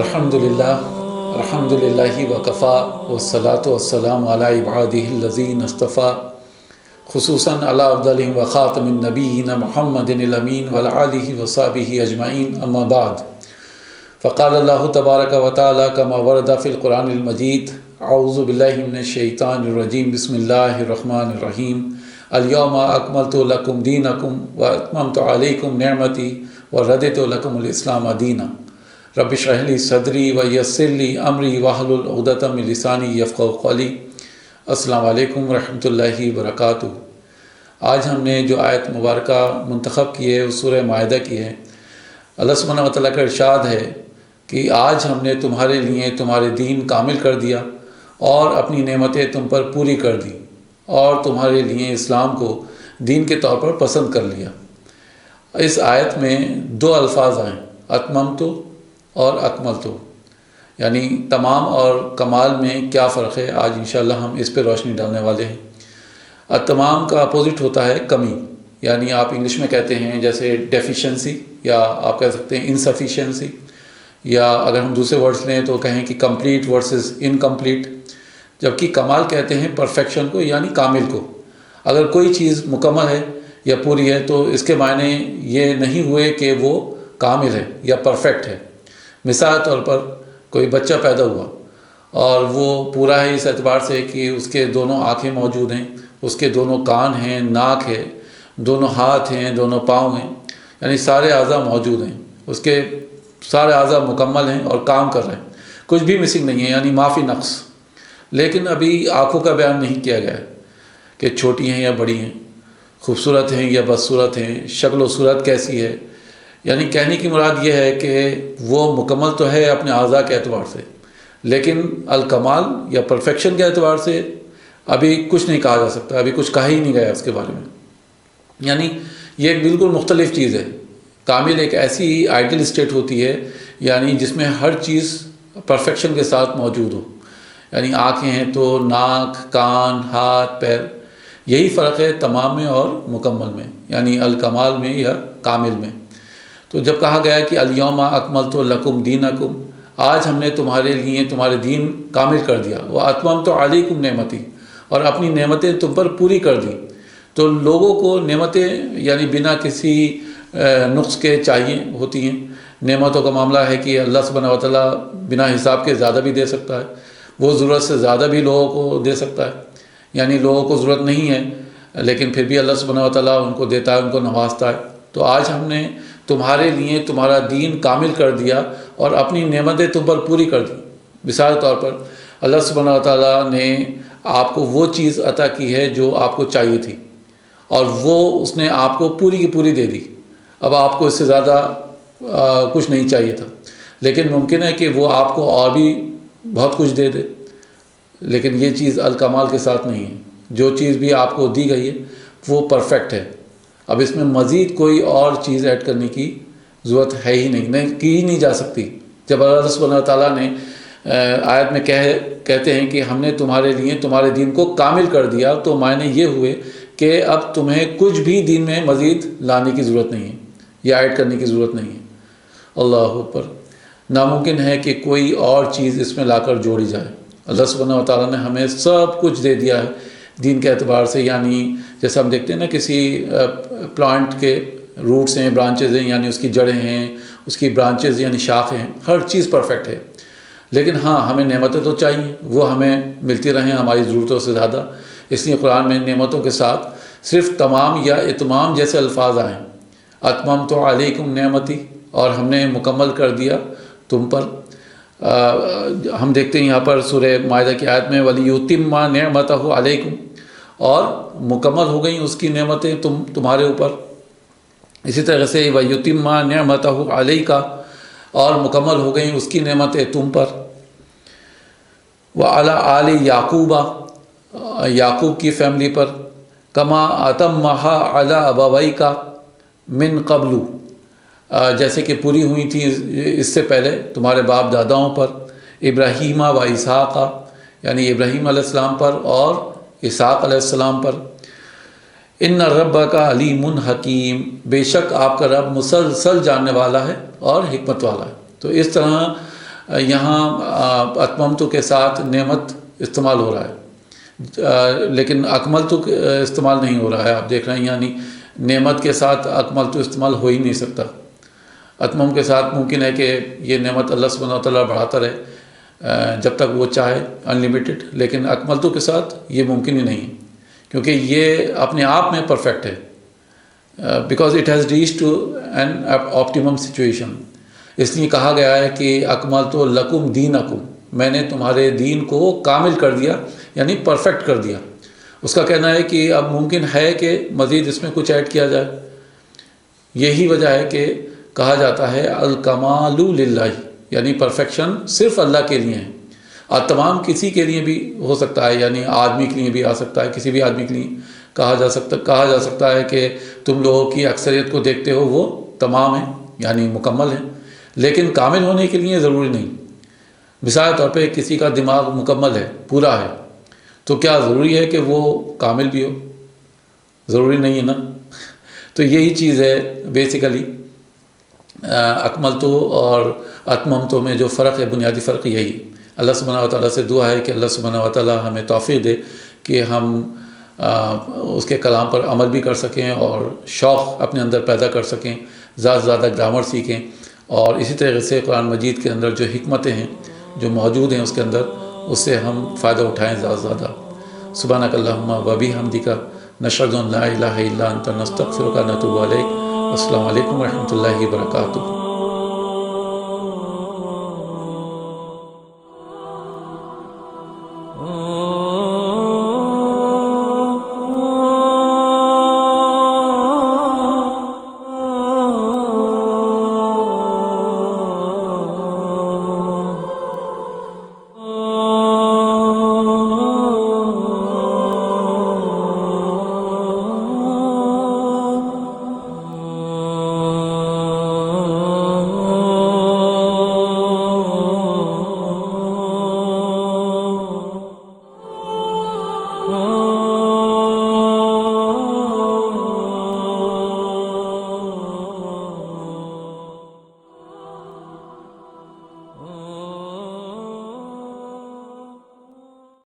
الحمدللہ وکفا والصلاة والسلام علی عبادہ الذین اصطفیٰ خصوصاً علی افضلہم وخاتم النبیین محمد الامین وعلی آلہ وصحبہ اجمعین اما بعد فقال اللہ تبارک و تعالی کما ورد فی القرآن المجید اعوذ باللہ من الشیطان الرجیم بسم اللہ الرحمن الرحیم الیوم اکملت لکم دینکم واتممت علیکم نعمتی وردیت لکم الاسلام دینا رب اشرح لی صدری ویسر لی امری واحلل عقدۃ من لسانی یفقہوا قولی۔ السلام علیکم ورحمۃ اللہ وبرکاتہ۔ آج ہم نے جو آیت مبارکہ منتخب کی ہے وہ سورہ مائدہ کی ہے۔ اللہ سبحانہ و تعالیٰ کا ارشاد ہے کہ آج ہم نے تمہارے لیے تمہارے دین کامل کر دیا اور اپنی نعمتیں تم پر پوری کر دی اور تمہارے لیے اسلام کو دین کے طور پر پسند کر لیا۔ اس آیت میں دو الفاظ آئیں، اتممتو اور اکملتو، یعنی تمام اور کمال میں کیا فرق ہے، آج انشاءاللہ ہم اس پہ روشنی ڈالنے والے ہیں۔ تمام کا اپوزٹ ہوتا ہے کمی، یعنی آپ انگلش میں کہتے ہیں جیسے ڈیفیشنسی، یا آپ کہہ سکتے ہیں انسفیشنسی، یا اگر ہم دوسرے ورڈز لیں تو کہیں کہ کمپلیٹ ورسز انکمپلیٹ، جبکہ کمال کہتے ہیں پرفیکشن کو، یعنی کامل کو۔ اگر کوئی چیز مکمل ہے یا پوری ہے تو اس کے معنی یہ نہیں ہوئے کہ وہ کامل ہے یا پرفیکٹ ہے۔ مثال طور پر کوئی بچہ پیدا ہوا اور وہ پورا ہے اس اعتبار سے کہ اس کے دونوں آنکھیں موجود ہیں، اس کے دونوں کان ہیں، ناک ہے، دونوں ہاتھ ہیں، دونوں پاؤں ہیں، یعنی سارے اعضاء موجود ہیں، اس کے سارے اعضاء مکمل ہیں اور کام کر رہے ہیں، کچھ بھی مسنگ نہیں ہے، یعنی معافی نقص۔ لیکن ابھی آنکھوں کا بیان نہیں کیا گیا ہے کہ چھوٹی ہیں یا بڑی ہیں، خوبصورت ہیں یا بدصورت ہیں، شکل و صورت کیسی ہے، یعنی کہنے کی مراد یہ ہے کہ وہ مکمل تو ہے اپنے اعضاء کے اعتبار سے، لیکن الکمال یا پرفیکشن کے اعتبار سے ابھی کچھ نہیں کہا جا سکتا، ابھی کچھ کہا ہی نہیں گیا اس کے بارے میں۔ یعنی یہ ایک بالکل مختلف چیز ہے۔ کامل ایک ایسی آئیڈیل اسٹیٹ ہوتی ہے یعنی جس میں ہر چیز پرفیکشن کے ساتھ موجود ہو، یعنی آنکھیں ہیں تو ناک، کان، ہاتھ، پیر۔ یہی فرق ہے تمام میں اور مکمل میں، یعنی الکمال میں یا کامل میں۔ تو جب کہا گیا کہ الیوم اکملت لکم دینکم، آج ہم نے تمہارے لیے تمہارے دین کامل کر دیا، واتممت علیکم نعمتی، اور اپنی نعمتیں تم پر پوری کر دی۔ تو لوگوں کو نعمتیں یعنی بنا کسی نقص کے چاہیے ہوتی ہیں۔ نعمتوں کا معاملہ ہے کہ اللہ سبحانہ و تعالیٰ بنا حساب کے زیادہ بھی دے سکتا ہے، وہ ضرورت سے زیادہ بھی لوگوں کو دے سکتا ہے، یعنی لوگوں کو ضرورت نہیں ہے لیکن پھر بھی اللہ سبحانہ و تعالیٰ ان کو دیتا ہے، ان کو نوازتا ہے۔ تو آج ہم نے تمہارے لیے تمہارا دین کامل کر دیا اور اپنی نعمتیں تم پر پوری کر دی۔ مثال طور پر اللہ سبحانہ و تعالیٰ نے آپ کو وہ چیز عطا کی ہے جو آپ کو چاہیے تھی، اور وہ اس نے آپ کو پوری کی پوری دے دی۔ اب آپ کو اس سے زیادہ کچھ نہیں چاہیے تھا، لیکن ممکن ہے کہ وہ آپ کو اور بھی بہت کچھ دے دے، لیکن یہ چیز الکمال کے ساتھ نہیں ہے۔ جو چیز بھی آپ کو دی گئی ہے وہ پرفیکٹ ہے، اب اس میں مزید کوئی اور چیز ایڈ کرنے کی ضرورت ہے ہی نہیں کی ہی نہیں جا سکتی۔ جب اللہ سبحانہ تعالیٰ نے آیت میں کہتے ہیں کہ ہم نے تمہارے لیے تمہارے دین کو کامل کر دیا، تو معنی یہ ہوئے کہ اب تمہیں کچھ بھی دین میں مزید لانے کی ضرورت نہیں ہے یا ایڈ کرنے کی ضرورت نہیں ہے۔ اللہ اکبر۔ ناممکن ہے کہ کوئی اور چیز اس میں لا کر جوڑی جائے۔ اللہ سبحانہ تعالیٰ نے ہمیں سب کچھ دے دیا ہے دین کے اعتبار سے، یعنی جیسے ہم دیکھتے ہیں نا کسی پلانٹ کے روٹس ہیں، برانچز ہیں، یعنی اس کی جڑیں ہیں، اس کی برانچز یعنی شاخیں ہیں، ہر چیز پرفیکٹ ہے۔ لیکن ہاں ہمیں نعمتیں تو چاہیے، وہ ہمیں ملتی رہیں ہماری ضرورتوں سے زیادہ۔ اس لیے قرآن میں نعمتوں کے ساتھ صرف تمام یا اتمام جیسے الفاظ آئیں، اتممت علیکم نعمتی، اور ہم نے مکمل کر دیا تم پر۔ ہم دیکھتے ہیں یہاں پر سورہ مائدہ کی آیت میں وَلِيُتِمَّ نِعْمَتَهُ عَلَيْكُمْ، اور مکمل ہو گئیں اس کی نعمتیں تمہارے اوپر۔ اسی طرح سے وَيُتِمَّ نِعْمَتَهُ عَلَيْكَ، اور مکمل ہو گئیں اس کی نعمتیں تم پر۔ وَعَلَىٰ آلِ يَعْقُوبَ، یعقوب کی فیملی پر۔ كَمَا أَتَمَّهَا عَلَىٰ أَبَوَيْكَ مِن قَبْلُ، جیسے کہ پوری ہوئی تھی اس سے پہلے تمہارے باپ داداؤں پر، ابراہیم و اسحاق، یعنی ابراہیم علیہ السلام پر اور اسحاق علیہ السلام پر۔ ان ربک علیم حکیم، بے شک آپ کا رب مسلسل جاننے والا ہے اور حکمت والا ہے۔ تو اس طرح یہاں اتممتو کے ساتھ نعمت استعمال ہو رہا ہے، لیکن اکملتو استعمال نہیں ہو رہا ہے. آپ دیکھ رہے ہیں یعنی نعمت کے ساتھ اکملتو استعمال ہو ہی نہیں سکتا. اتمم کے ساتھ ممکن ہے کہ یہ نعمت اللہ سبحانہ و تعالیٰ بڑھاتا رہے جب تک وہ چاہے انلیمیٹڈ، لیکن اکملتو کے ساتھ یہ ممکن ہی نہیں ہے کیونکہ یہ اپنے آپ میں پرفیکٹ ہے. Because it has reach to an optimum situation. اس لیے کہا گیا ہے کہ اکملت لکم دینکم، میں نے تمہارے دین کو کامل کر دیا یعنی پرفیکٹ کر دیا. اس کا کہنا ہے کہ اب ممکن ہے کہ مزید اس میں کچھ ایڈ کیا جائے. یہی وجہ ہے کہ کہا جاتا ہے الکمال للہ، یعنی پرفیکشن صرف اللہ کے لیے ہے. اور تمام کسی کے لیے بھی ہو سکتا ہے، یعنی آدمی کے لیے بھی آ سکتا ہے، کسی بھی آدمی کے لیے کہا جا سکتا ہے کہ تم لوگوں کی اکثریت کو دیکھتے ہو وہ تمام ہیں یعنی مکمل ہیں، لیکن کامل ہونے کے لیے ضروری نہیں. مثال طور پہ کسی کا دماغ مکمل ہے، پورا ہے، تو کیا ضروری ہے کہ وہ کامل بھی ہو؟ ضروری نہیں ہے نا. تو یہی چیز ہے بیسیکلی اکملتو اور اتممتو میں جو فرق ہے، بنیادی فرق یہی. اللہ سبحانہ و تعالیٰ سے دعا ہے کہ اللہ سبحانہ و تعالیٰ ہمیں توفیق دے کہ ہم اس کے کلام پر عمل بھی کر سکیں اور شوق اپنے اندر پیدا کر سکیں، زیادہ سے زیادہ گرامر سیکھیں، اور اسی طریقے سے قرآن مجید کے اندر جو حکمتیں ہیں جو موجود ہیں اس کے اندر، اس سے ہم فائدہ اٹھائیں زیادہ سے زیادہ. سبحانک اللہم و بحمدک نشہد ان لا الہ الا انت نستغفرک و نتوب الیک. السلام علیکم و رحمۃ اللہ وبرکاتہ. Oh